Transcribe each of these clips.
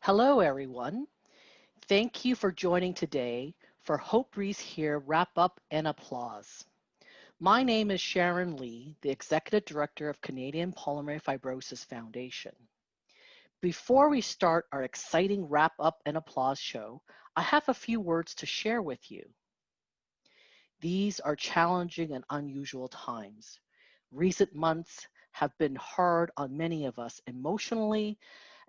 Hello, everyone. Thank you for joining today for Hope Breeze Here Wrap Up and Applause. My name is Sharon Lee, the Executive Director of Canadian Pulmonary Fibrosis Foundation. Before we start our exciting Wrap Up and Applause show, I have a few words to share with you. These are challenging and unusual times. Recent months have been hard on many of us emotionally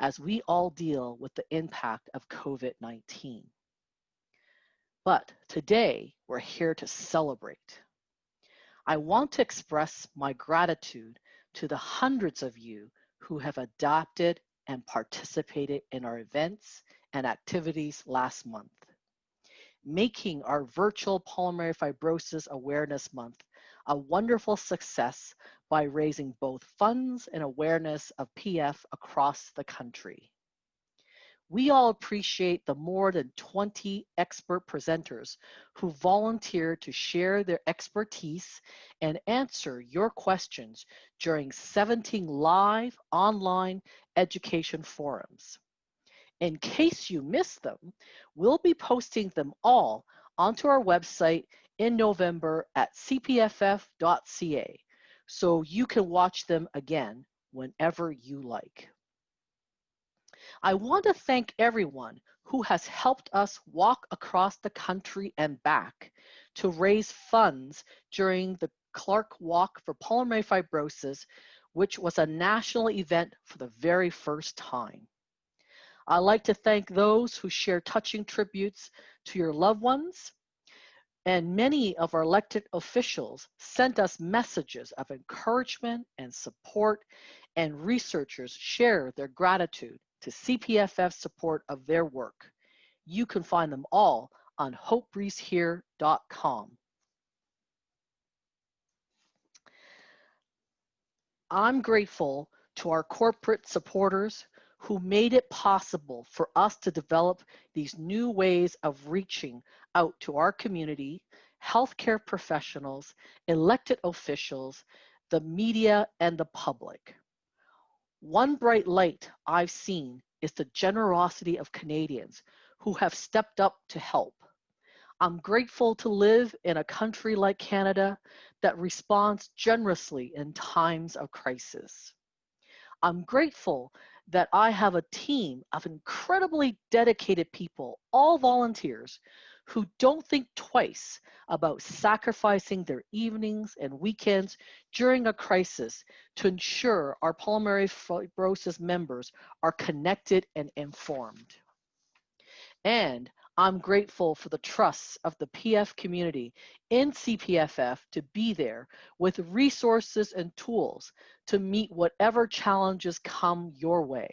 as we all deal with the impact of COVID-19. But today, we're here to celebrate. I want to express my gratitude to the hundreds of you who have adopted and participated in our events and activities last month, making our virtual Pulmonary Fibrosis Awareness Month a wonderful success by raising both funds and awareness of PF across the country. We all appreciate the more than 20 expert presenters who volunteered to share their expertise and answer your questions during 17 live online education forums. In case you missed them, we'll be posting them all onto our website in November at cpff.ca, so you can watch them again whenever you like. I want to thank everyone who has helped us walk across the country and back to raise funds during the Clark Walk for Pulmonary Fibrosis, which was a national event for the very first time. I'd like to thank those who share touching tributes to your loved ones, and many of our elected officials sent us messages of encouragement and support, and researchers share their gratitude to CPFF support of their work. You can find them all on hopebreezehere.com. I'm grateful to our corporate supporters who made it possible for us to develop these new ways of reaching out to our community, healthcare professionals, elected officials, the media, and the public. One bright light I've seen is the generosity of Canadians who have stepped up to help. I'm grateful to live in a country like Canada that responds generously in times of crisis. I'm grateful that I have a team of incredibly dedicated people, all volunteers, who don't think twice about sacrificing their evenings and weekends during a crisis to ensure our pulmonary fibrosis members are connected and informed. And I'm grateful for the trust of the PF community in CPFF to be there with resources and tools to meet whatever challenges come your way.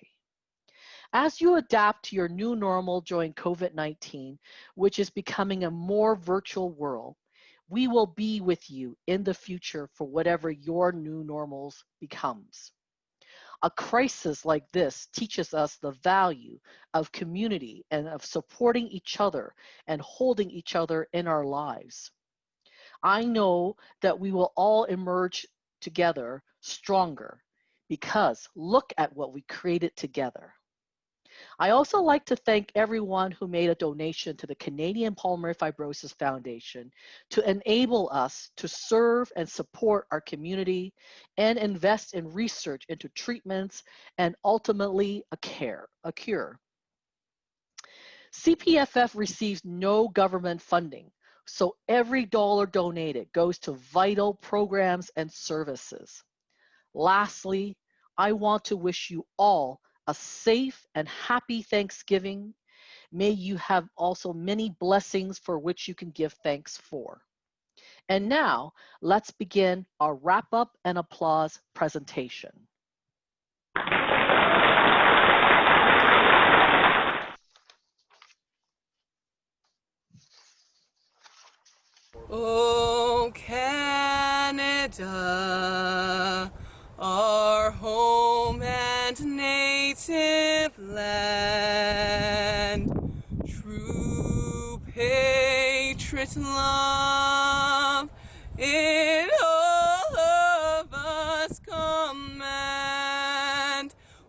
As you adapt to your new normal during COVID-19, which is becoming a more virtual world, we will be with you in the future for whatever your new normals becomes. A crisis like this teaches us the value of community and of supporting each other and holding each other in our lives. I know that we will all emerge together stronger because look at what we created together. I also like to thank everyone who made a donation to the Canadian Pulmonary Fibrosis Foundation to enable us to serve and support our community and invest in research into treatments and ultimately a cure. CPFF receives no government funding, so every dollar donated goes to vital programs and services. Lastly, I want to wish you all a safe and happy Thanksgiving. May you have also many blessings for which you can give thanks for. And now, let's begin our wrap up and applause presentation. Oh, Canada, our home and native land, true patriot love in all of us command,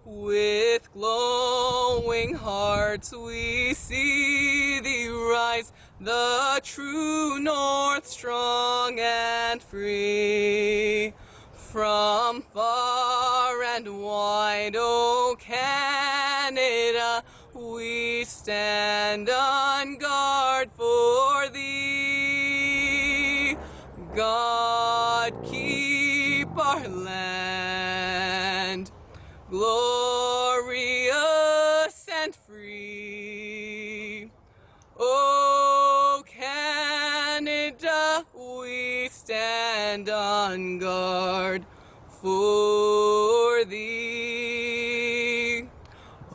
with With glowing hearts we see thee rise, the true north, strong and free. From far and wide, O Canada, we stand on guard for thee. God keep our land glorious and free. O Canada, we stand on guard for thee.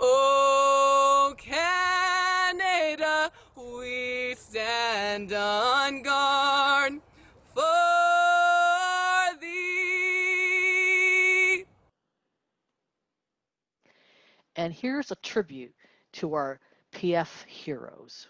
O Canada, we stand on guard for thee. And here's a tribute to our PF heroes.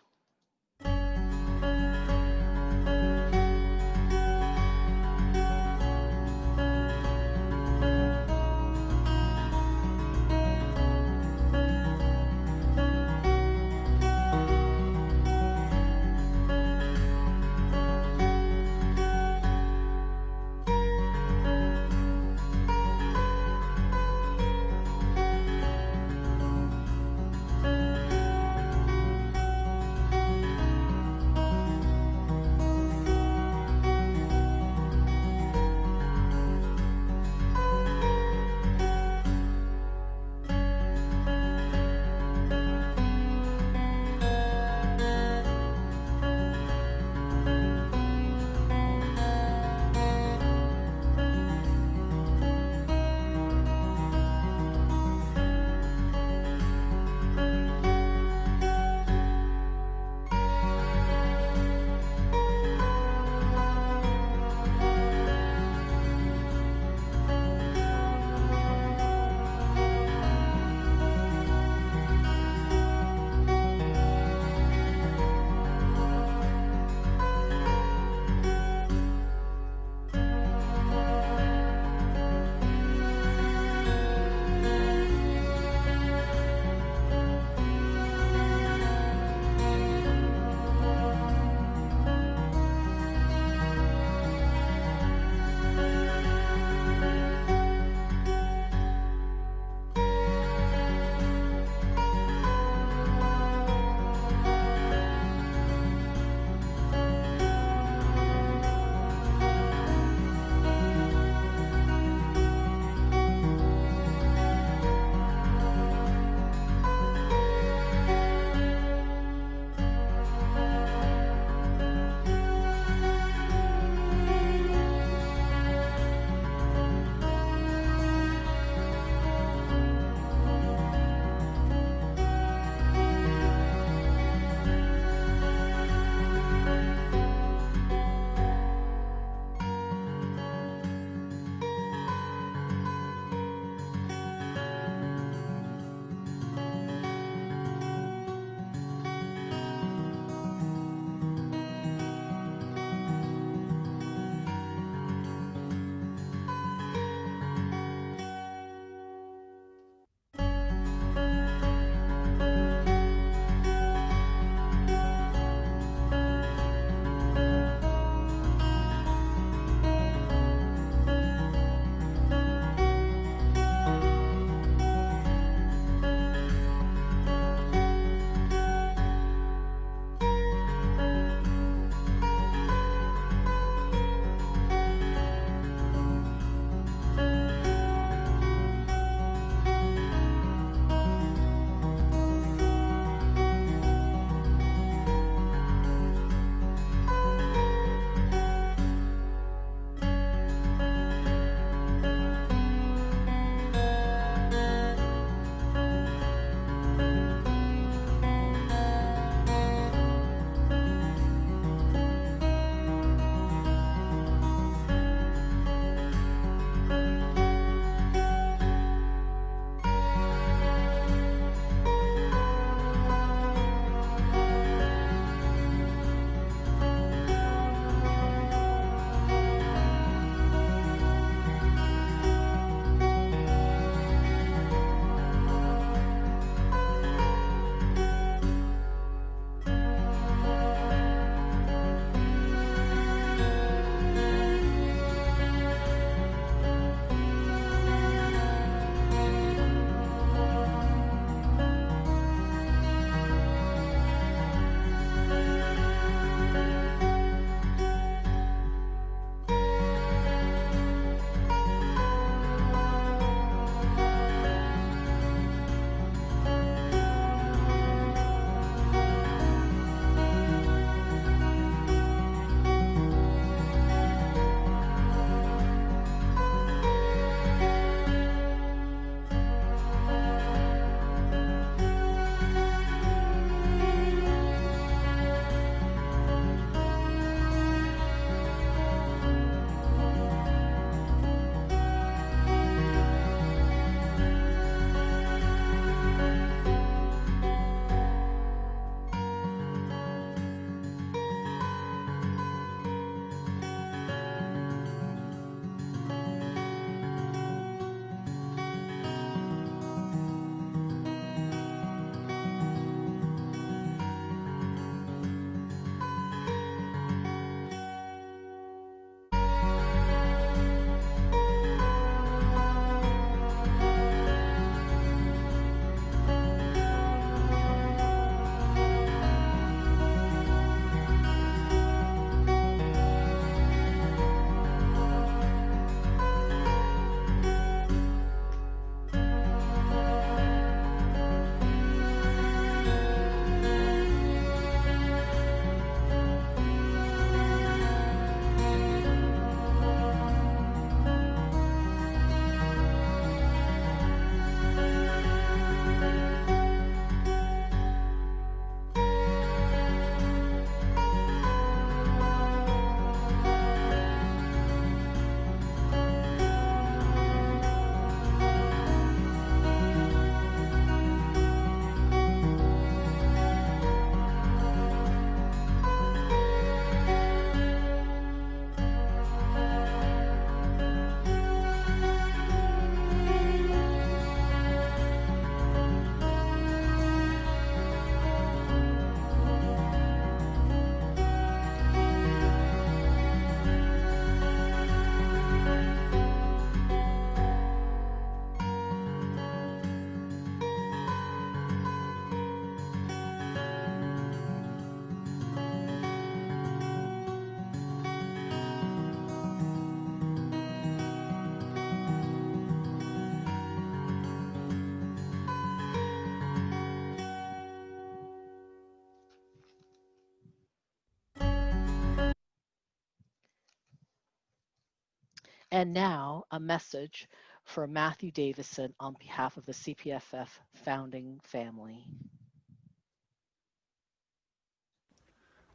And now a message for Matthew Davidson on behalf of the CPFF founding family.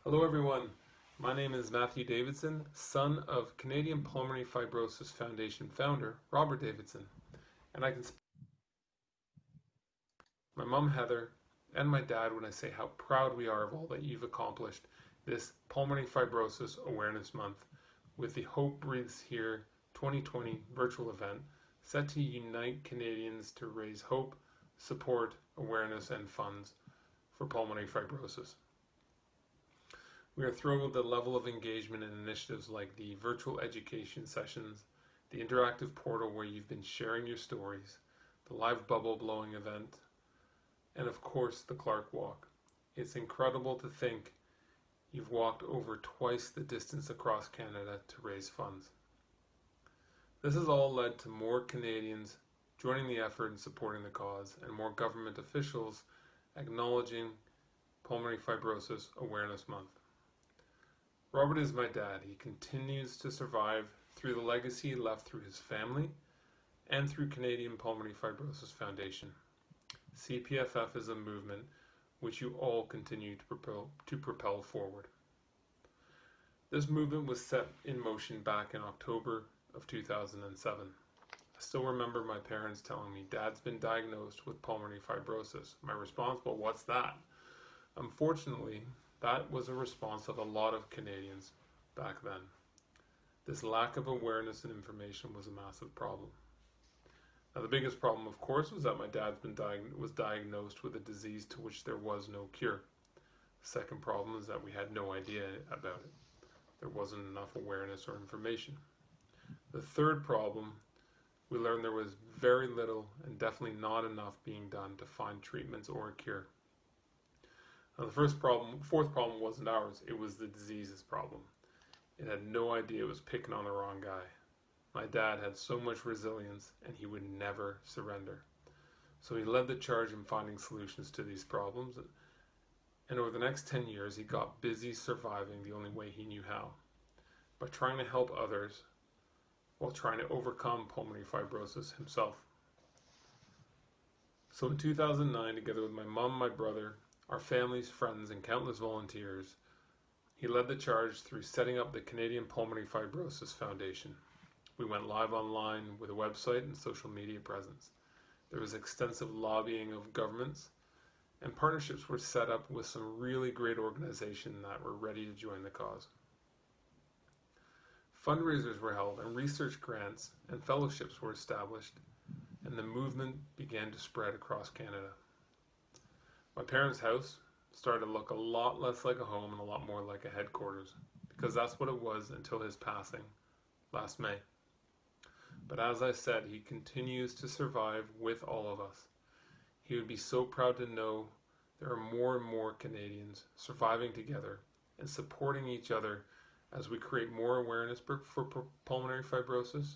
Hello everyone, my name is Matthew Davidson, son of Canadian Pulmonary Fibrosis Foundation founder Robert Davidson, and I can speak to my mom Heather and my dad when I say how proud we are of all that you've accomplished this Pulmonary Fibrosis Awareness Month with the Hope Breathes Here 2020 virtual event set to unite Canadians to raise hope, support, awareness, and funds for pulmonary fibrosis. We are thrilled with the level of engagement and initiatives like the virtual education sessions, the interactive portal where you've been sharing your stories, the live bubble blowing event, and of course the Clark Walk. It's incredible to think you've walked over twice the distance across Canada to raise funds. This has all led to more Canadians joining the effort and supporting the cause, and more government officials acknowledging Pulmonary Fibrosis Awareness Month. Robert is my dad. He continues to survive through the legacy left through his family and through Canadian Pulmonary Fibrosis Foundation. CPFF is a movement which you all continue to propel forward. This movement was set in motion back in October of 2007. I still remember my parents telling me, "Dad's been diagnosed with pulmonary fibrosis." My response, "Well, what's that?" Unfortunately, that was a response of a lot of Canadians back then. This lack of awareness and information was a massive problem. Now, the biggest problem, of course, was that my dad was diagnosed with a disease to which there was no cure. The second problem is that we had no idea about it. There wasn't enough awareness or information. The third problem, we learned there was very little and definitely not enough being done to find treatments or a cure. Now, the fourth problem wasn't ours, it was the disease's problem. It had no idea it was picking on the wrong guy. My dad had so much resilience and he would never surrender. So he led the charge in finding solutions to these problems, and over the next 10 years he got busy surviving the only way he knew how, by trying to help others while trying to overcome pulmonary fibrosis himself. So in 2009, together with my mom, my brother, our families, friends, and countless volunteers, he led the charge through setting up the Canadian Pulmonary Fibrosis Foundation. We went live online with a website and social media presence. There was extensive lobbying of governments, and partnerships were set up with some really great organizations that were ready to join the cause. Fundraisers were held, and research grants and fellowships were established, and the movement began to spread across Canada. My parents' house started to look a lot less like a home and a lot more like a headquarters, because that's what it was until his passing last May. But as I said, he continues to survive with all of us. He would be so proud to know there are more and more Canadians surviving together and supporting each other as we create more awareness for pulmonary fibrosis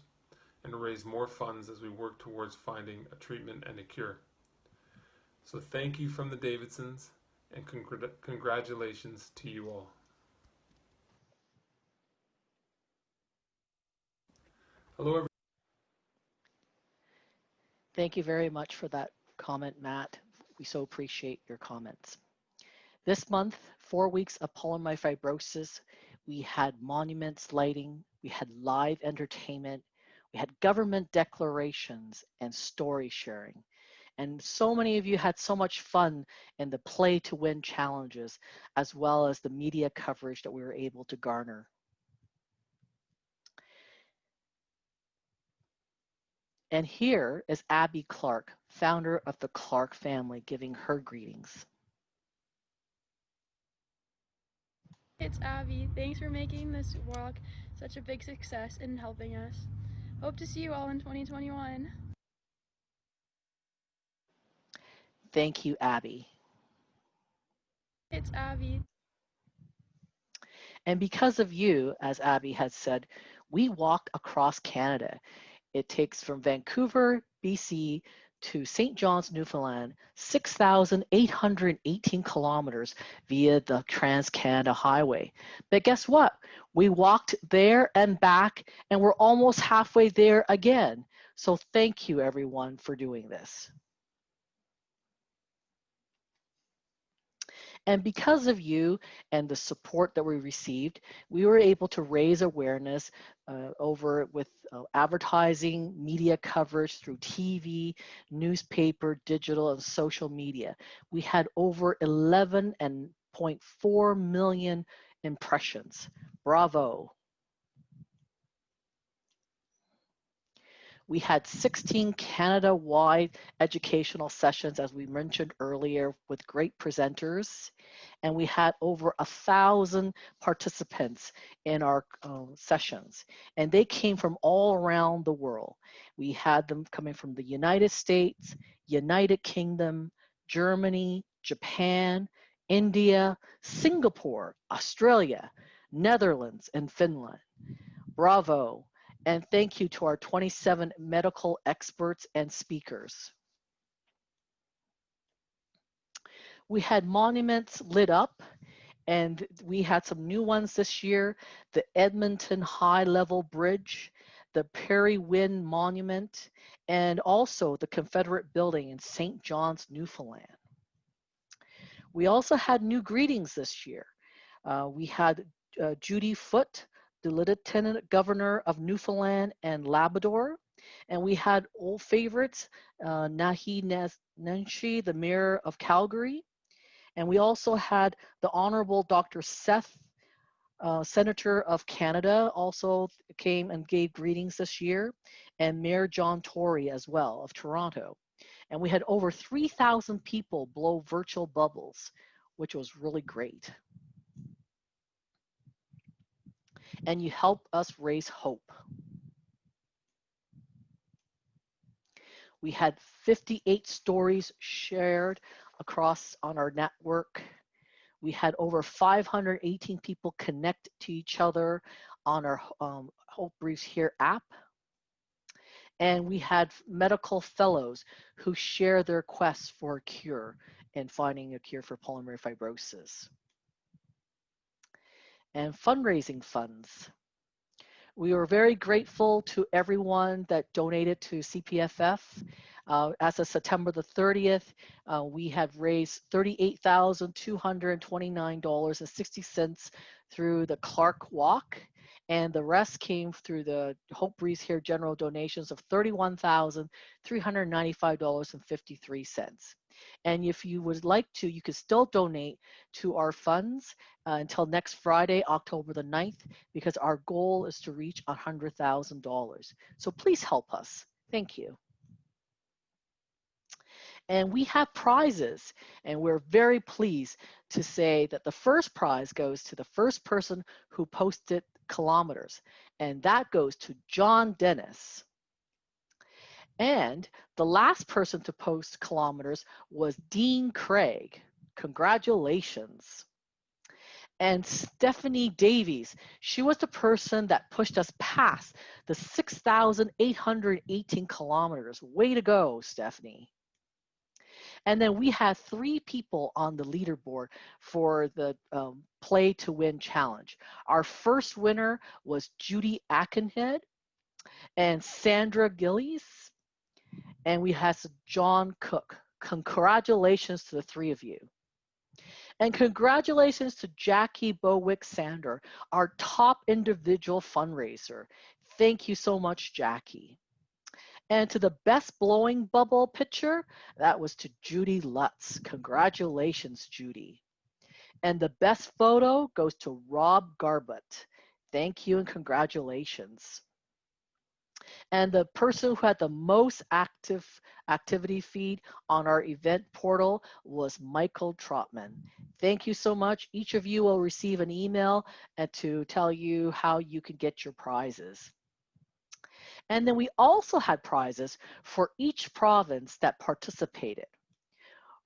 and raise more funds as we work towards finding a treatment and a cure. So thank you from the Davidsons, and congratulations to you all. Hello, everyone. Thank you very much for that comment, Matt. We so appreciate your comments. This month, 4 weeks of pulmonary fibrosis, we had monuments lighting, we had live entertainment, we had government declarations and story sharing. And so many of you had so much fun in the play to win challenges, as well as the media coverage that we were able to garner. And here is Abby Clark, founder of the Clark family, giving her greetings. It's Abby. Thanks for making this walk such a big success and helping us. Hope to see you all in 2021. Thank you, Abby. It's Abby. And because of you, as Abby had said, we walk across Canada. It takes from Vancouver, BC to St. John's, Newfoundland, 6,818 kilometers via the Trans-Canada Highway. But guess what? We walked there and back, and we're almost halfway there again. So thank you, everyone, for doing this. And because of you and the support that we received, we were able to raise awareness over with advertising, media coverage through TV, newspaper, digital, and social media. We had over 11.4 million impressions. Bravo. We had 16 Canada-wide educational sessions, as we mentioned earlier, with great presenters. And we had over 1,000 participants in our sessions. And they came from all around the world. We had them coming from the United States, United Kingdom, Germany, Japan, India, Singapore, Australia, Netherlands, and Finland. Bravo. And thank you to our 27 medical experts and speakers. We had monuments lit up, and we had some new ones this year: the Edmonton High Level Bridge, the Perry Wynn Monument, and also the Confederate Building in St. John's, Newfoundland. We also had new greetings this year. We had Judy Foote, the Lieutenant Governor of Newfoundland and Labrador. And we had old favorites, Nahi Nenshi, the Mayor of Calgary. And we also had the Honorable Dr. Seth, Senator of Canada, also came and gave greetings this year, and Mayor John Tory as well of Toronto. And we had over 3,000 people blow virtual bubbles, which was really great. And you help us raise hope. We had 58 stories shared across on our network. We had over 518 people connect to each other on our Hope Briefs Here app. And we had medical fellows who share their quest for a cure and finding a cure for pulmonary fibrosis. And fundraising funds. We were very grateful to everyone that donated to CPFF. As of September the 30th, we had raised $38,229.60 through the Clark Walk, and the rest came through the Hope Breeze Here general donations of $31,395.53. And if you would like to, you can still donate to our funds until next Friday, October the 9th, because our goal is to reach $100,000. So please help us. Thank you. And we have prizes, and we're very pleased to say that the first prize goes to the first person who posted kilometers, and that goes to John Dennis. And the last person to post kilometers was Dean Craig. Congratulations. And Stephanie Davies, she was the person that pushed us past the 6,818 kilometers. Way to go, Stephanie. And then we had 3 people on the leaderboard for the Play to Win challenge. Our first winner was Judy Ackenhead and Sandra Gillies. And we had John Cook. Congratulations to the 3 of you. And congratulations to Jackie Bowick-Sander, our top individual fundraiser. Thank you so much, Jackie. And to the best blowing bubble picture, that was to Judy Lutz. Congratulations, Judy. And the best photo goes to Rob Garbett. Thank you and congratulations. And the person who had the most active activity feed on our event portal was Michael Trotman. Thank you so much. Each of you will receive an email to tell you how you can get your prizes. And then we also had prizes for each province that participated.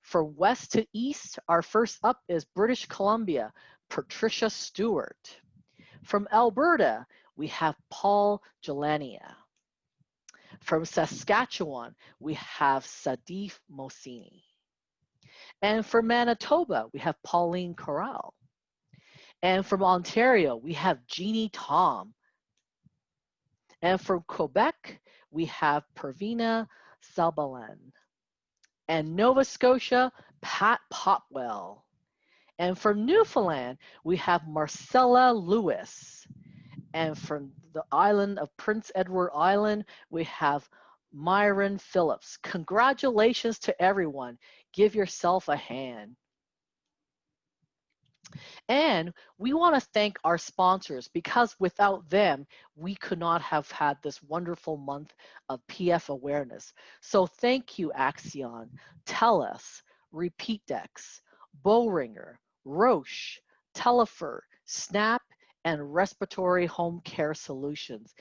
For west to east, our first up is British Columbia, Patricia Stewart. From Alberta, we have Paul Jelania. From Saskatchewan, we have Sadif Mosini. And for Manitoba, we have Pauline Corral. And from Ontario, we have Jeannie Tom. And from Quebec, we have Pervina Salbalan. And Nova Scotia, Pat Popwell. And from Newfoundland, we have Marcella Lewis. And from the island of Prince Edward Island, we have Myron Phillips. Congratulations to everyone. Give yourself a hand. And we want to thank our sponsors because without them, we could not have had this wonderful month of PF awareness. So thank you, Axion, TELUS, RepeatDex, Bowringer, Roche, Telefer, Snap, and Respiratory Home Care Solutions.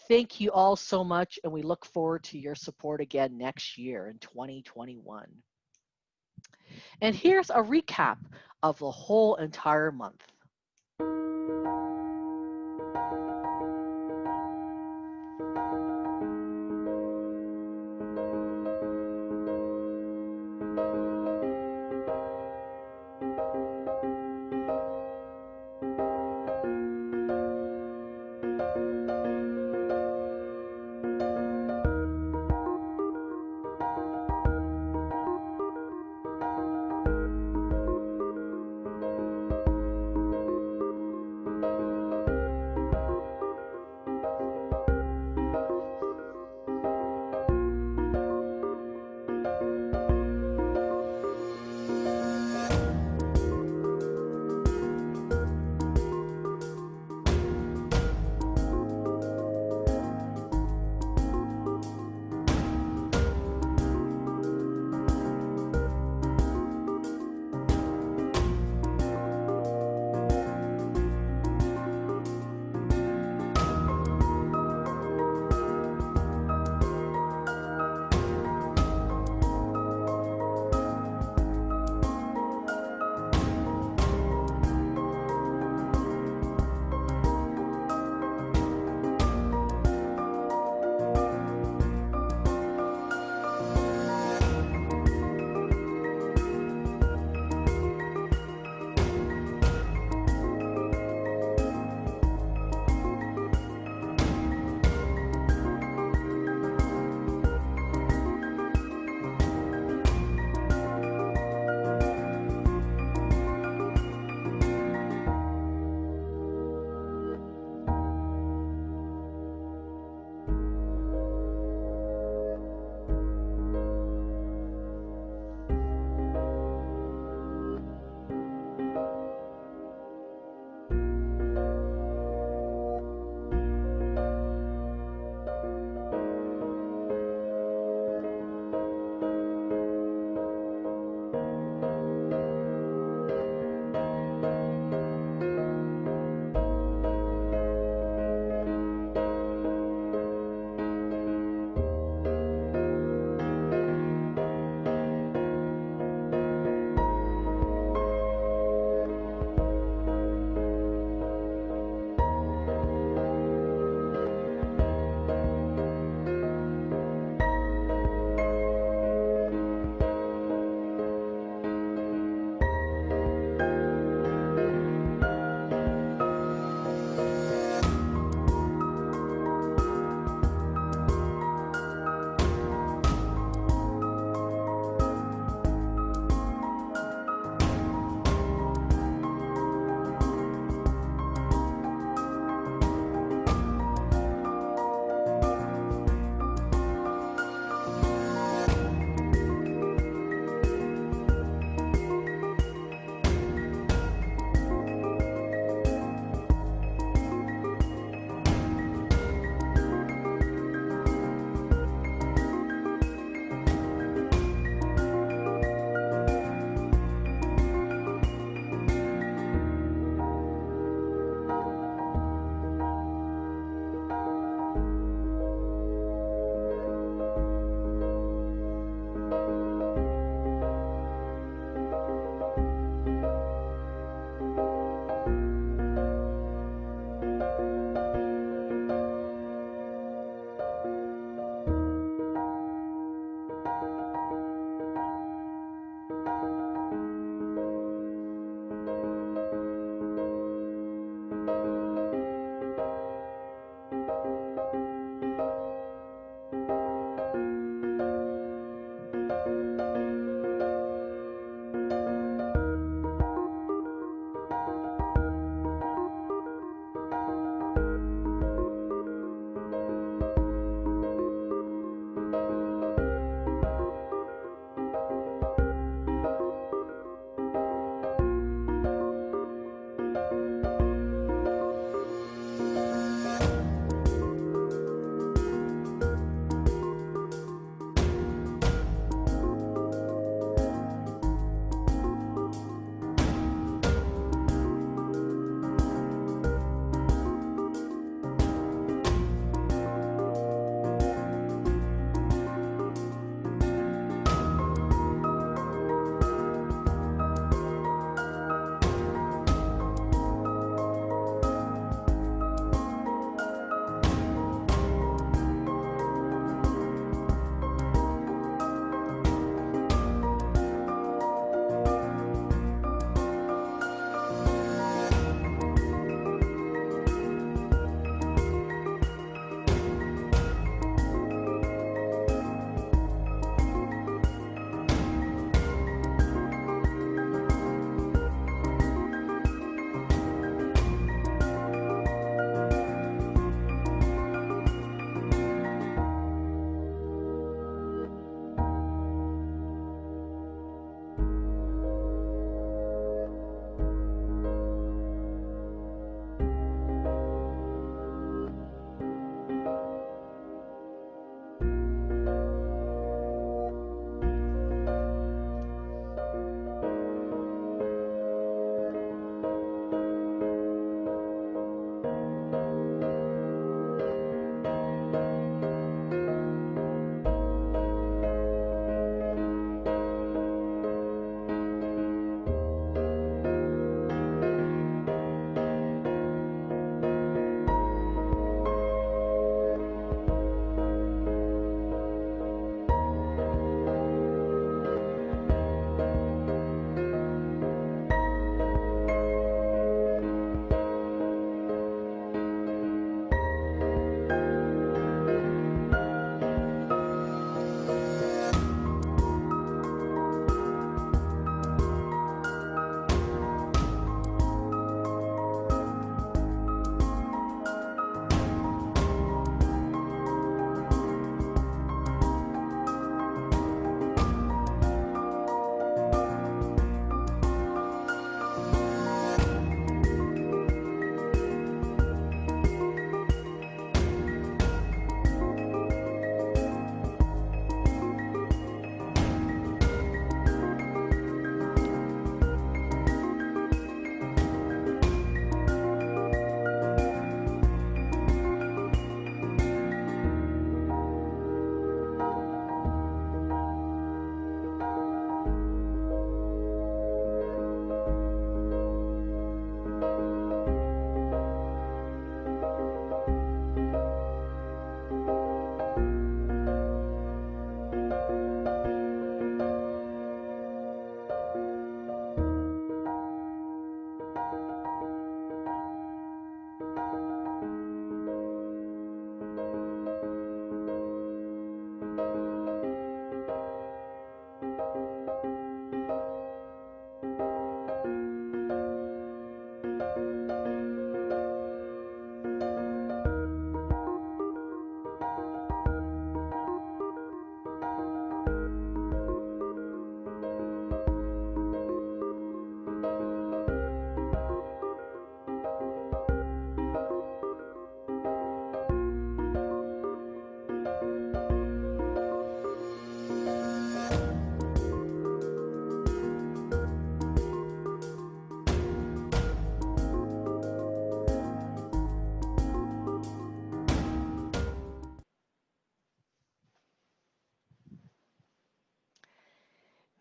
Thank you all so much, and we look forward to your support again next year in 2021. And here's a recap of the whole entire month.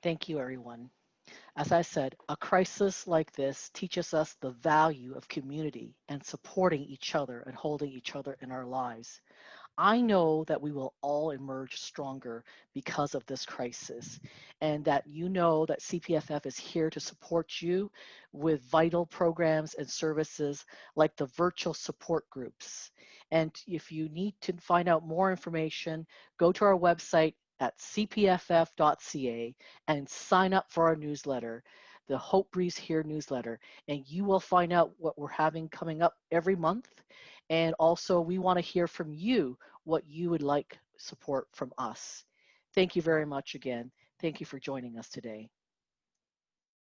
Thank you, everyone. As I said, a crisis like this teaches us the value of community and supporting each other and holding each other in our lives. I know that we will all emerge stronger because of this crisis, and that you know that CPFF is here to support you with vital programs and services like the virtual support groups. And if you need to find out more information, go to our website at cpff.ca and sign up for our newsletter, the Hope Breeze Here newsletter, and you will find out what we're having coming up every month. And also, we want to hear from you what you would like support from us. Thank you very much again. Thank you for joining us today.